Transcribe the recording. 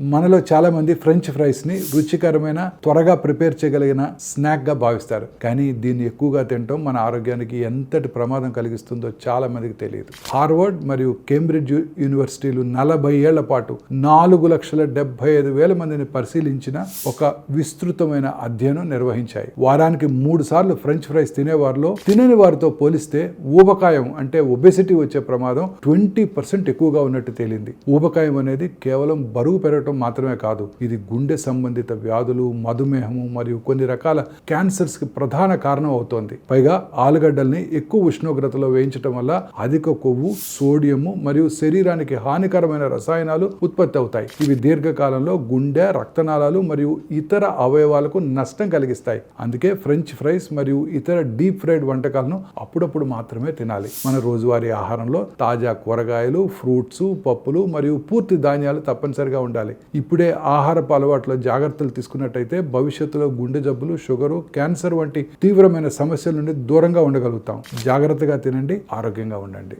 మనలో చాలా మంది ఫ్రెంచ్ ఫ్రైస్ ని రుచికరమైన త్వరగా ప్రిపేర్ చేయగలిగిన స్నాక్ గా భావిస్తారు. కానీ దీన్ని ఎక్కువగా తినటం మన ఆరోగ్యానికి ఎంతటి ప్రమాదం కలిగిస్తుందో చాలా మందికి తెలియదు. హార్వర్డ్ మరియు కేంబ్రిడ్జ్ యూనివర్సిటీలు 40 ఏళ్ల పాటు 4,75,000 మందిని పరిశీలించిన ఒక విస్తృతమైన అధ్యయనం నిర్వహించాయి. వారానికి 3 సార్లు ఫ్రెంచ్ ఫ్రైస్ తినేవారిలో తినని వారితో పోలిస్తే ఊబకాయం అంటే ఒబెసిటీ వచ్చే ప్రమాదం 20% ఎక్కువగా ఉన్నట్టు తేలింది. ఊబకాయం అనేది కేవలం బరువు పెరగటం మాత్రమే కాదు, ఇది గుండె సంబంధిత వ్యాధులు, మధుమేహము మరియు కొన్ని రకాల క్యాన్సర్స్ కి ప్రధాన కారణం అవుతోంది. పైగా ఆలుగడ్డల్ని ఎక్కువ ఉష్ణోగ్రతలో వేయించడం వల్ల అధిక కొవ్వు, సోడియము మరియు శరీరానికి హానికరమైన రసాయనాలు ఉత్పత్తి అవుతాయి. ఇవి దీర్ఘకాలంలో గుండె, రక్తనాళాలు మరియు ఇతర అవయవాలకు నష్టం కలిగిస్తాయి. అందుకే ఫ్రెంచ్ ఫ్రైస్ మరియు ఇతర డీప్ ఫ్రైడ్ వంటకాలను అప్పుడప్పుడు మాత్రమే తినాలి. మన రోజువారీ ఆహారంలో తాజా కూరగాయలు, ఫ్రూట్స్, పప్పులు మరియు పూర్తి ధాన్యాలు తప్పనిసరిగా ఉండాలి. ఇప్పుడే ఆహారపు అలవాట్లో జాగ్రత్తలు తీసుకున్నట్టయితే భవిష్యత్తులో గుండె జబ్బులు, షుగరు, క్యాన్సర్ వంటి తీవ్రమైన సమస్యల నుండి దూరంగా ఉండగలుగుతాం. జాగ్రత్తగా తినండి, ఆరోగ్యంగా ఉండండి.